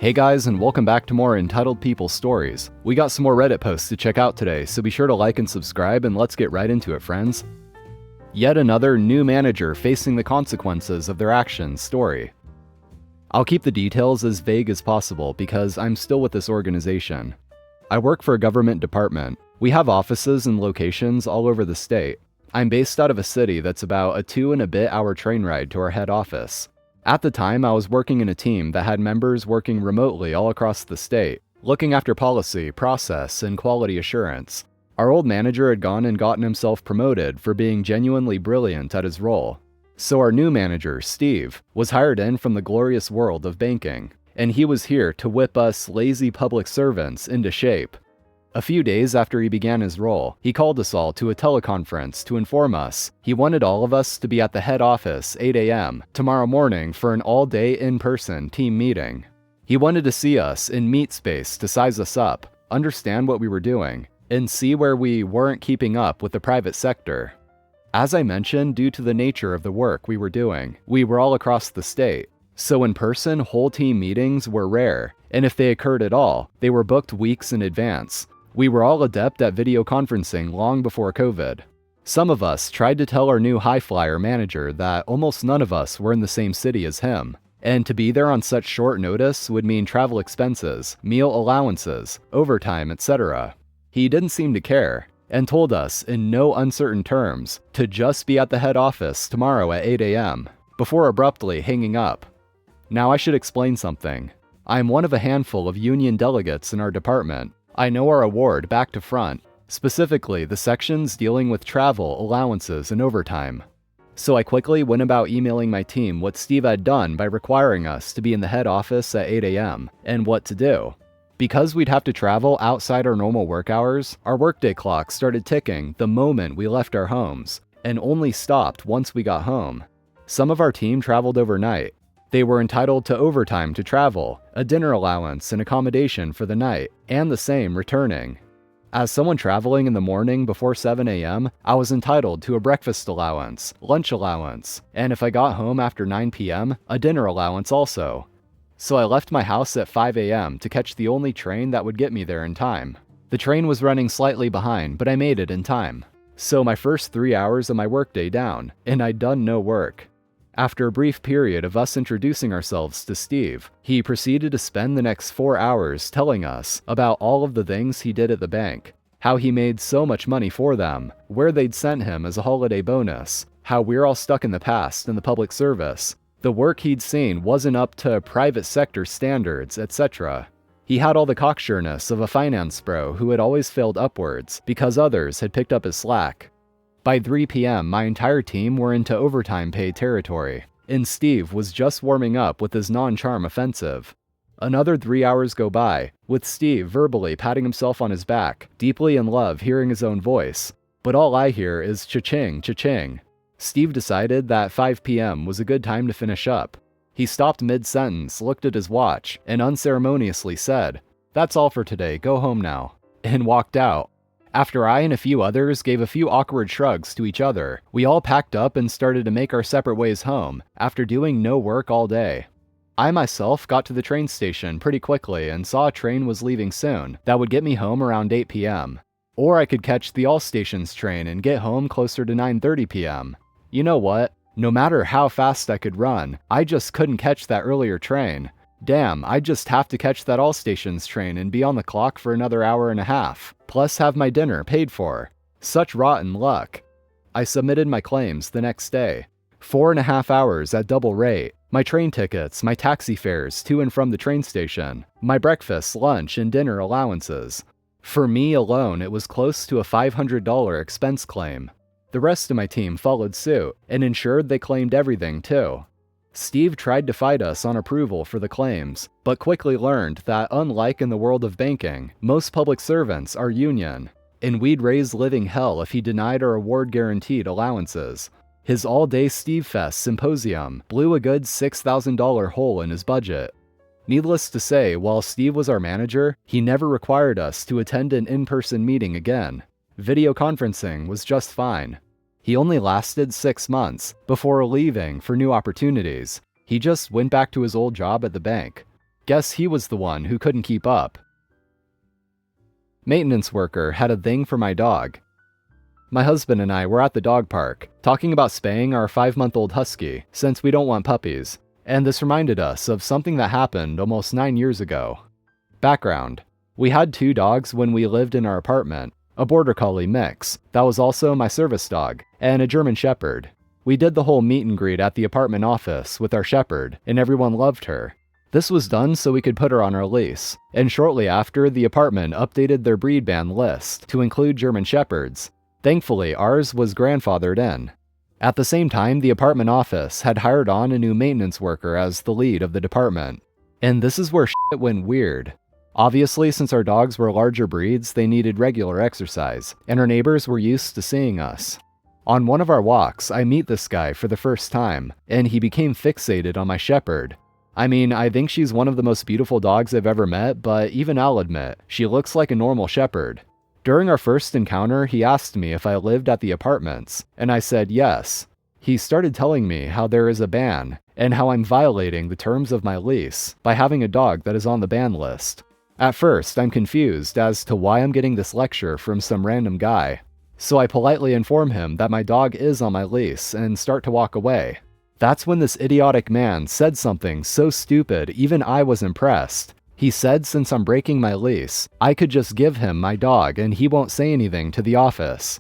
Hey guys, and welcome back to more Entitled People stories. We got some more Reddit posts to check out today, so be sure to like and subscribe, and let's get right into it, friends. Yet another new manager facing the consequences of their actions story. I'll keep the details as vague as possible because I'm still with this organization. I work for a government department. We have offices and locations all over the state. I'm based out of a city that's about a 2-and-a-bit-hour train ride to our head office. At the time, I was working in a team that had members working remotely all across the state, looking after policy, process, and quality assurance. Our old manager had gone and gotten himself promoted for being genuinely brilliant at his role. So our new manager, Steve, was hired in from the glorious world of banking, and he was here to whip us lazy public servants into shape. A few days after he began his role, he called us all to a teleconference to inform us he wanted all of us to be at the head office 8 a.m. tomorrow morning for an all-day in-person team meeting. He wanted to see us in meet space to size us up, understand what we were doing, and see where we weren't keeping up with the private sector. As I mentioned, due to the nature of the work we were doing, we were all across the state, so in-person whole team meetings were rare, and if they occurred at all, they were booked weeks in advance. We were all adept at video conferencing long before COVID. Some of us tried to tell our new high-flyer manager that almost none of us were in the same city as him, and to be there on such short notice would mean travel expenses, meal allowances, overtime, etc. He didn't seem to care, and told us in no uncertain terms to just be at the head office tomorrow at 8 a.m., before abruptly hanging up. Now I should explain something. I am one of a handful of union delegates in our department. I know our award back to front, specifically the sections dealing with travel, allowances, and overtime. So I quickly went about emailing my team what Steve had done by requiring us to be in the head office at 8 a.m. and what to do. Because we'd have to travel outside our normal work hours, our workday clock started ticking the moment we left our homes, and only stopped once we got home. Some of our team traveled overnight. They were entitled to overtime to travel, a dinner allowance and accommodation for the night, and the same returning. As someone traveling in the morning before 7 a.m., I was entitled to a breakfast allowance, lunch allowance, and if I got home after 9 p.m., a dinner allowance also. So I left my house at 5 a.m. to catch the only train that would get me there in time. The train was running slightly behind, but I made it in time. So my first 3 hours of my workday down, and I'd done no work. After a brief period of us introducing ourselves to Steve, he proceeded to spend the next 4 hours telling us about all of the things he did at the bank, how he made so much money for them, where they'd sent him as a holiday bonus, how we're all stuck in the past in the public service, the work he'd seen wasn't up to private sector standards, etc. He had all the cocksureness of a finance bro who had always failed upwards because others had picked up his slack. By 3 p.m., my entire team were into overtime pay territory, and Steve was just warming up with his non-charm offensive. Another 3 hours go by, with Steve verbally patting himself on his back, deeply in love hearing his own voice, but all I hear is cha-ching, cha-ching. Steve decided that 5 p.m. was a good time to finish up. He stopped mid-sentence, looked at his watch, and unceremoniously said, "That's all for today, go home now," and walked out. After I and a few others gave a few awkward shrugs to each other, we all packed up and started to make our separate ways home, after doing no work all day. I myself got to the train station pretty quickly and saw a train was leaving soon that would get me home around 8 p.m. Or I could catch the all stations train and get home closer to 9:30 p.m. You know what? No matter how fast I could run, I just couldn't catch that earlier train. Damn, I'd just have to catch that all stations train and be on the clock for another hour and a half, plus have my dinner paid for. Such rotten luck. I submitted my claims the next day. 4.5 hours at double rate, my train tickets, my taxi fares to and from the train station, my breakfast, lunch, and dinner allowances. For me alone, it was close to a $500 expense claim. The rest of my team followed suit and ensured they claimed everything too. Steve tried to fight us on approval for the claims, but quickly learned that unlike in the world of banking, most public servants are union, and we'd raise living hell if he denied our award-guaranteed allowances. His all-day Steve Fest symposium blew a good $6,000 hole in his budget. Needless to say, while Steve was our manager, he never required us to attend an in-person meeting again. Video conferencing was just fine. He only lasted 6 months before leaving for new opportunities. He just went back to his old job at the bank. Guess he was the one who couldn't keep up. Maintenance worker had a thing for my dog. My husband and I were at the dog park, talking about spaying our 5-month-old husky, since we don't want puppies, and this reminded us of something that happened almost 9 years ago. Background: we had 2 dogs when we lived in our apartment, a border collie mix, that was also my service dog, and a German shepherd. We did the whole meet and greet at the apartment office with our shepherd, and everyone loved her. This was done so we could put her on our lease, and shortly after, the apartment updated their breed ban list to include German shepherds. Thankfully, ours was grandfathered in. At the same time, the apartment office had hired on a new maintenance worker as the lead of the department. And this is where shit went weird. Obviously, since our dogs were larger breeds, they needed regular exercise, and our neighbors were used to seeing us. On one of our walks, I meet this guy for the first time, and he became fixated on my shepherd. I mean, I think she's one of the most beautiful dogs I've ever met, but even I'll admit, she looks like a normal shepherd. During our first encounter, he asked me if I lived at the apartments, and I said yes. He started telling me how there is a ban, and how I'm violating the terms of my lease by having a dog that is on the ban list. At first, I'm confused as to why I'm getting this lecture from some random guy. So I politely inform him that my dog is on my lease and start to walk away. That's when this idiotic man said something so stupid even I was impressed. He said since I'm breaking my lease, I could just give him my dog and he won't say anything to the office.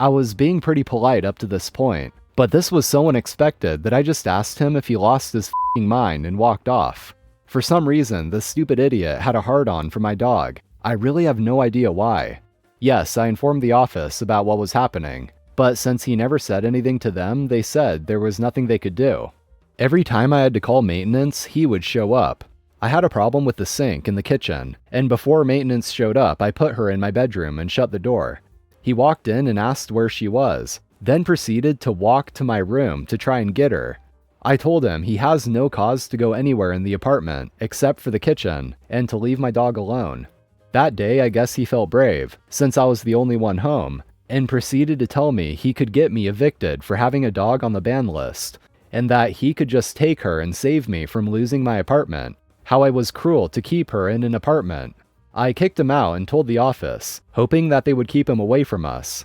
I was being pretty polite up to this point, but this was so unexpected that I just asked him if he lost his f***ing mind and walked off. For some reason, this stupid idiot had a hard-on for my dog. I really have no idea why. Yes, I informed the office about what was happening, but since he never said anything to them, they said there was nothing they could do. Every time I had to call maintenance, he would show up. I had a problem with the sink in the kitchen, and before maintenance showed up, I put her in my bedroom and shut the door. He walked in and asked where she was, then proceeded to walk to my room to try and get her. I told him he has no cause to go anywhere in the apartment except for the kitchen and to leave my dog alone. That day, I guess he felt brave, since I was the only one home, and proceeded to tell me he could get me evicted for having a dog on the ban list, and that he could just take her and save me from losing my apartment. How I was cruel to keep her in an apartment. I kicked him out and told the office, hoping that they would keep him away from us.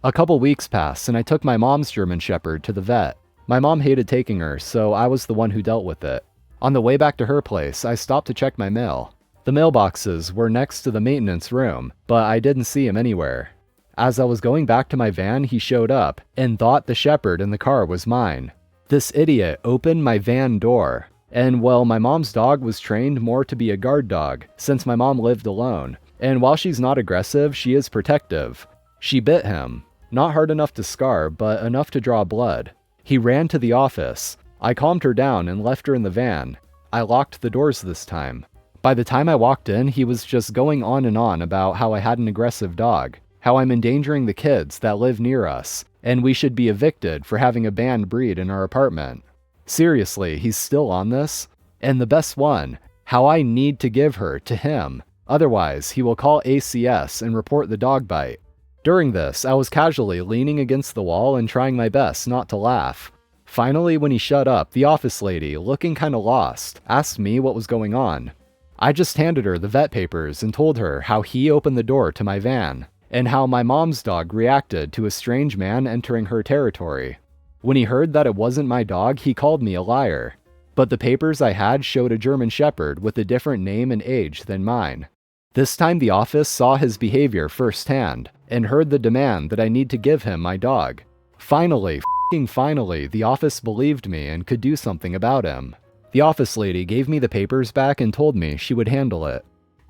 A couple weeks passed and I took my mom's German shepherd to the vet. My mom hated taking her, so I was the one who dealt with it. On the way back to her place, I stopped to check my mail. The mailboxes were next to the maintenance room, but I didn't see him anywhere. As I was going back to my van, he showed up and thought the shepherd in the car was mine. This idiot opened my van door. And well, my mom's dog was trained more to be a guard dog, since my mom lived alone. And while she's not aggressive, she is protective. She bit him. Not hard enough to scar, but enough to draw blood. He ran to the office. I calmed her down and left her in the van. I locked the doors this time. By the time I walked in, he was just going on and on about how I had an aggressive dog, how I'm endangering the kids that live near us, and we should be evicted for having a banned breed in our apartment. Seriously, he's still on this? And the best one, how I need to give her to him. Otherwise, he will call ACS and report the dog bite. During this, I was casually leaning against the wall and trying my best not to laugh. Finally, when he shut up, the office lady, looking kinda lost, asked me what was going on. I just handed her the vet papers and told her how he opened the door to my van, and how my mom's dog reacted to a strange man entering her territory. When he heard that it wasn't my dog, he called me a liar. But the papers I had showed a German shepherd with a different name and age than mine. This time the office saw his behavior firsthand, and heard the demand that I need to give him my dog. Finally, the office believed me and could do something about him. The office lady gave me the papers back and told me she would handle it.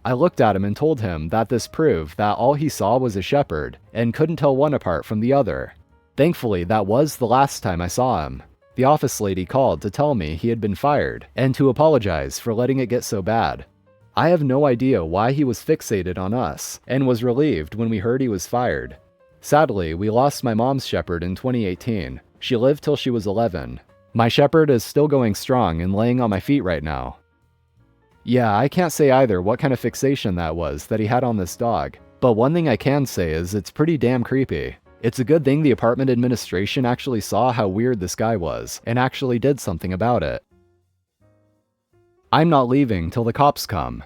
I looked at him and told him that this proved that all he saw was a shepherd, and couldn't tell one apart from the other. Thankfully, that was the last time I saw him. The office lady called to tell me he had been fired, and to apologize for letting it get so bad. I have no idea why he was fixated on us, and was relieved when we heard he was fired. Sadly, we lost my mom's shepherd in 2018. She lived till she was 11. My shepherd is still going strong and laying on my feet right now. Yeah, I can't say either what kind of fixation that was that he had on this dog, but one thing I can say is it's pretty damn creepy. It's a good thing the apartment administration actually saw how weird this guy was, and actually did something about it. I'm not leaving till the cops come.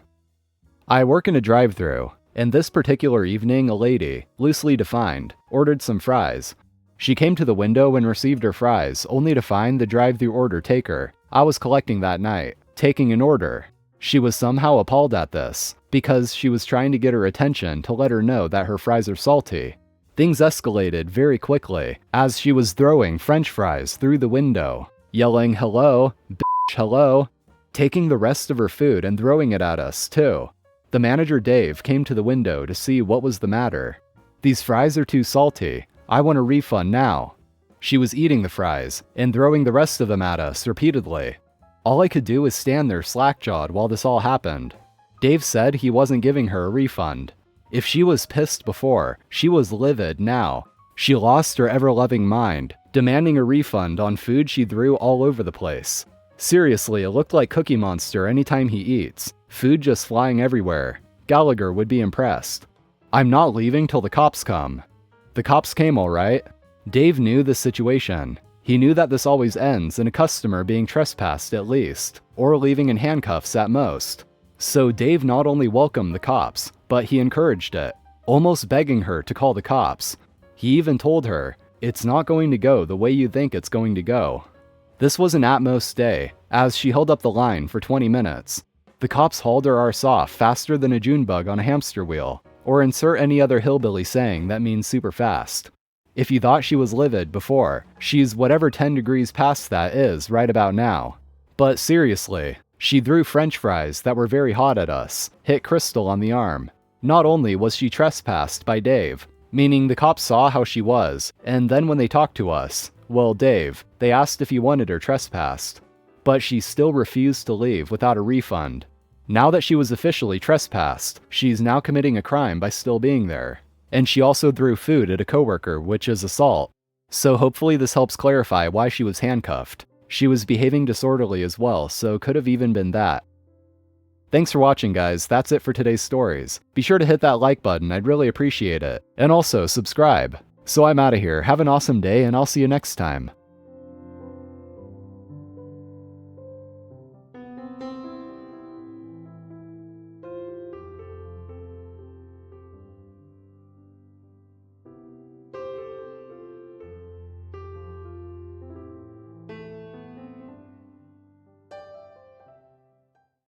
I work in a drive-thru, and this particular evening a lady, loosely defined, ordered some fries. She came to the window and received her fries, only to find the drive-thru order taker I was collecting that night, taking an order. She was somehow appalled at this, because she was trying to get her attention to let her know that her fries are salty. Things escalated very quickly, as she was throwing French fries through the window, yelling, "Hello, bitch, hello," taking the rest of her food and throwing it at us, too. The manager Dave came to the window to see what was the matter. "These fries are too salty. I want a refund now." She was eating the fries and throwing the rest of them at us repeatedly. All I could do was stand there slack-jawed while this all happened. Dave said he wasn't giving her a refund. If she was pissed before, she was livid now. She lost her ever-loving mind, demanding a refund on food she threw all over the place. Seriously, it looked like Cookie Monster anytime he eats. Food just flying everywhere. Gallagher would be impressed. "I'm not leaving till the cops come." The cops came all right. Dave knew the situation. He knew that this always ends in a customer being trespassed at least, or leaving in handcuffs at most. So Dave not only welcomed the cops, but he encouraged it, almost begging her to call the cops. He even told her, "It's not going to go the way you think it's going to go." This was an at-most day, as she held up the line for 20 minutes. The cops hauled her arse off faster than a June bug on a hamster wheel, or insert any other hillbilly saying that means super fast. If you thought she was livid before, she's whatever 10 degrees past that is right about now. But seriously, she threw French fries that were very hot at us, hit Crystal on the arm. Not only was she trespassed by Dave, meaning the cops saw how she was, and then when they talked to us, well, Dave, they asked if he wanted her trespassed. But she still refused to leave without a refund. Now that she was officially trespassed, she's now committing a crime by still being there. And she also threw food at a coworker, which is assault. So hopefully this helps clarify why she was handcuffed. She was behaving disorderly as well, so could have even been that. Thanks for watching, guys. That's it for today's stories. Be sure to hit that like button, I'd really appreciate it. And also, subscribe. So I'm out of here. Have an awesome day, and I'll see you next time.